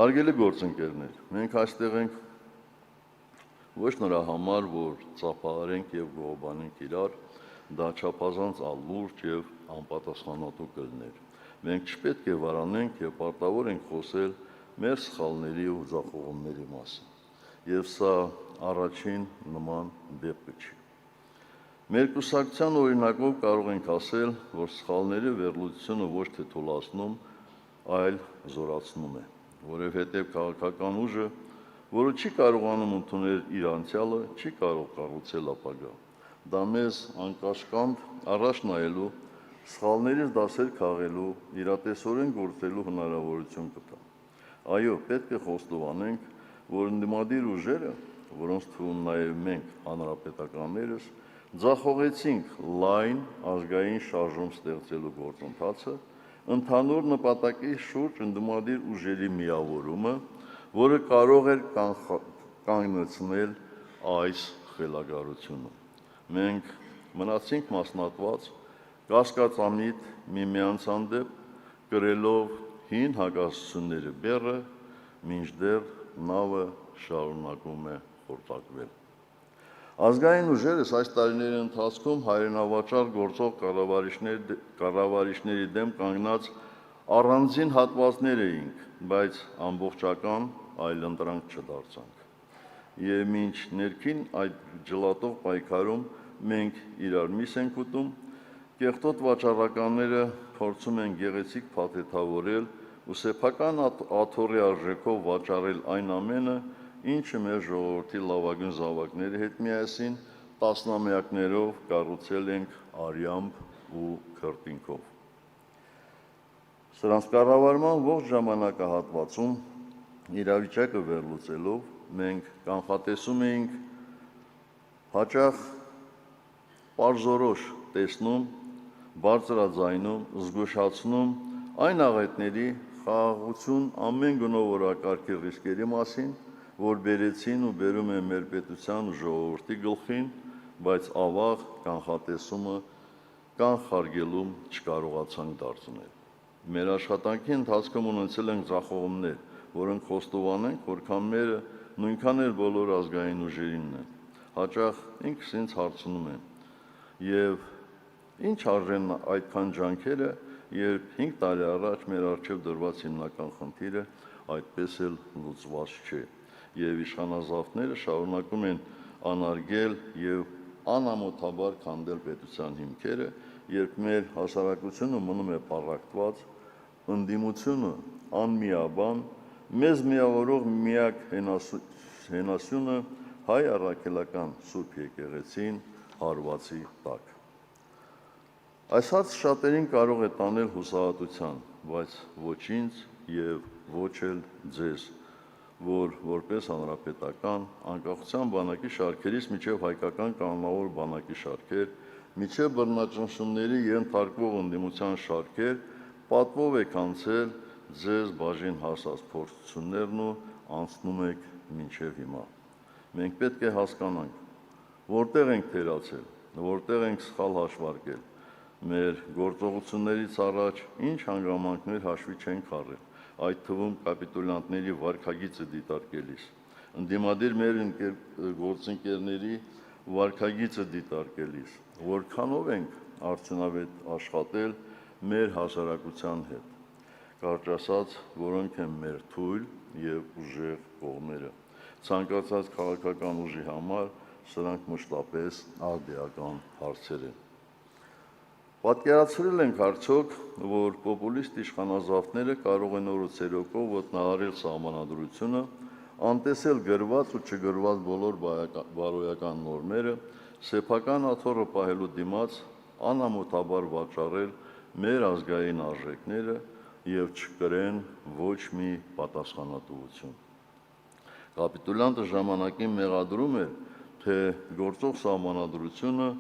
Հարգելի գործընկերներ, մենք այստեղ ենք ոչ նրա համար, որ ծափահարենք եւ գողոբանենք իրար, դա չափազանց ալուրջ եւ անպատասխանատու կլներ։ Մենք չպետք է վարանենք եւ պարտավոր ենք խոսել մեր սխալների ու ձախողումների մասին։ Եվ սա առաջին նման դեպքը չի։ Մեր կուսակցության օրինակով կարող ենք ասել, որ սխալների վերլուծությունը ոչ թե թուլացնում, այլ զորացնում է, որովհետև քաղաքական ուժը, որը չի կարողանում ընդունել իր անցյալը, չի կարող կառուցել ապագա։ Դա մեզ անկաշկանդ առաջ նայելու, սխալներից դասեր քաղելու, իրատեսորեն գործելու հնարավորություն կտա։ Այո, պետք է խոստովանենք, որ ընդդիմադիր ուժերը, որոնց թվում նաև մենք հանրապետականներս, ձախողեցինք լայն ազգային շարժում ստեղծելու գործընթացը, ընդհանուր նպատակի շուրջ ընդդիմադիր ուժերի միավորումը, որը կարող էր կանգնեցնել այս խելագարությունը։ Մենք մնացինք մասնատված, կասկածամիտ միմյանց հանդեպ, կրելով հին հակասությունների բեռը, մինչդեռ նավը շարունակում է խորտակվել։ Ազգային ուժերս այս տարիների ընթացքում հայրենավաճառ գործող կառավարիչների դեմ կանգնած առանձին հատվածներ էինք, բայց ամբողջական այլընտրանք չդարձանք։ Եվ մինչ ներքին այդ ջլատող պայքարում մենք իրար միս ենք ուտում, կեղտոտ վաճառականները փորձում են գեղեցիկ փաթեթավորել ու սեփական աթոռի արժեքով վաճառել այն ամենը, ինչը մեր ժողովրդի լավագույն զավակների հետ միասին տասնամյակներով կառուցել ենք արյամբ ու քրտինքով։ Սրանց կառավարման ողջ ժամանակահատվածում իրավիճակը վերլուծելով մենք կանխատեսում էինք հաճախ պարզորոշ տեսնում, բարձրաձայնում, զգուշացնում այն աղետների խաղաղություն ամեն գնով օրակարգի ռիսկերի մասին, որ բերեցին ու բերում են մեր պետության ու ժողովրդի գլխին, բայց ավաղ կանխատեսումը կանխարգելում չկարողացանք դարձնել։ Մեր աշխատանքի ընթացքում ունեցել ենք ձախողումներ, որոնք խոստովանենք, որքան մերը նույնքան էլ բոլոր ազգային ուժերինն են։ Հաճախ ինքս ինձ հարցնում եմ, եւ ինչ արժեն այդքան ջանքերը, երբ 5 տարի առաջ մեր առջև դրված հիմնական խնդիրը այդպես էլ լուծված չէ, եւ իշխանազավթները շարունակում են անարգել եւ անամոթաբար քանդել պետության հիմքերը, երբ մեր հասարակությունը մնում է պառակտված, ընդդիմությունը անմիաբան, մեզ միավորող միակ հենասյունը հայ առաքելական Սուրբ եկեղեցին հարվածի տակ։ Այս հարցը շատերին կարող է տանել հուսահատության, բայց ոչ ինձ եւ ոչ էլ ձեզ, որ որպես հանրապետական անկախության բանակի շարքերից մինչև հայկական կանոնավոր բանակի շարքեր, մինչև բռնաճնշումների ենթարկվող ընդդիմության շարքեր, պատվով եք անցել ձեզ բաժին հասած փորձություններն ու անցնում եք մինչև հիմա։ Մենք պետք է հասկանանք, որտեղ ենք թերացել, որտեղ ենք սխալ հաշվարկել, մեր գործողություններից առաջ ինչ հանգամանքներ հաշվի չենք առել, այդ թվում կապիտուլյանտների վարքագիծը դիտարկելիս, ընդդիմադիր մեր գործընկերների վարքագիծը դիտարկելիս, որքանով ենք արդյունավետ աշխատել մեր հասարակության հետ, կարճ ասած, որոնք են մեր թույլ եւ ուժեղ կողմերը։ Ցանկացած քաղաքական ուժի համար սրանք մշտապես արդիական հարցեր են։ Պատկերացրել ենք արդյոք, որ պոպուլիստ իշխանազավթները կարող են օրոցերոկով ոտնահարել սահմանադրությունը, անտեսել գրված ու չգրված բոլոր բարոյական նորմերը, սեփական աթոռը պահելու դիմաց անամոթաբար վաճառել մեր ազգային արժեքները եւ չկրեն ոչ մի պատասխանատվություն։ Կապիտուլյանտը ժամանակին մեղադրում էր, թե գործող սահմանադրությունը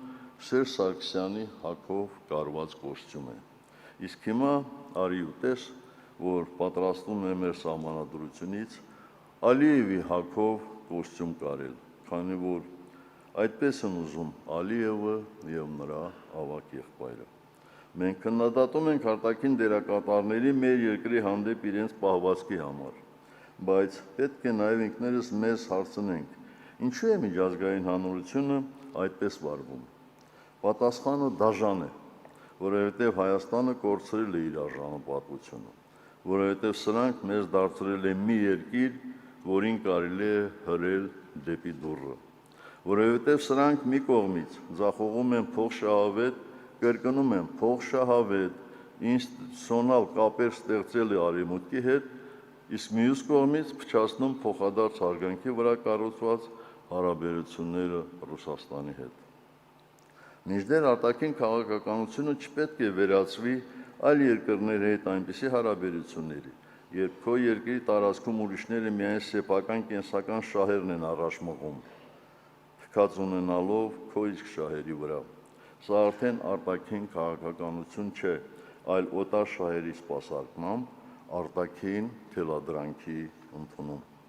Սերժ Սարգսյանի հագով կարված կոստյում է։ Իսկ հիմա արի ու տես, որ պատրաստվում է մեր սահմանադրությունից Ալիևի հագով կոստյում կարել, քանի որ այդպես են ուզում Ալիևը եւ նրա ավագ եղբայրը։ Մենք քննադատում ենք արտաքին դերակատարների մեր երկրի հանդեպ իրենց պահվածքի համար։ բայց պետք է նաև ինքներս մեզ հարցնենք, ինչու է միջազգային հանրությունը այդպես վարվում։ Պատասխանը դաժան է, որովհետև Հայաստանը կորցրել է իր արժանապատվությունը, որովհետև սրանք մեզ դարձրել է մի երկիր, որին կարելի է հրել դեպի դուռը, որովհետև սրանք մի կողմից ձախողում են փոխշահավետ, կրկնում են փոխշահավետ, ինստիտուցիոնալ կապեր ստեղծել է Արևմուտքի հետ, իսկ մյուս կողմից փչացնում փոխադարձ հարգանքի վրա կառուցված հարաբերությունները Ռուսաստանի հետ։ Մինչդեռ արտաքին քաղաքականությունը չպետք է վերածվի այլ երկրների հետ այնպիսի հարաբերությունների, երբ քո երկրի տարածքում ուրիշները միայն սեփական կենսական շահերն են առաջ մղում, թքած ունենալով քո իսկ շահերի վրա։ Սա արդեն արտաքին քաղաքականություն չէ, այլ օտար շահերի սպասարկմամբ արտաքին թելադրանքի ընդունում։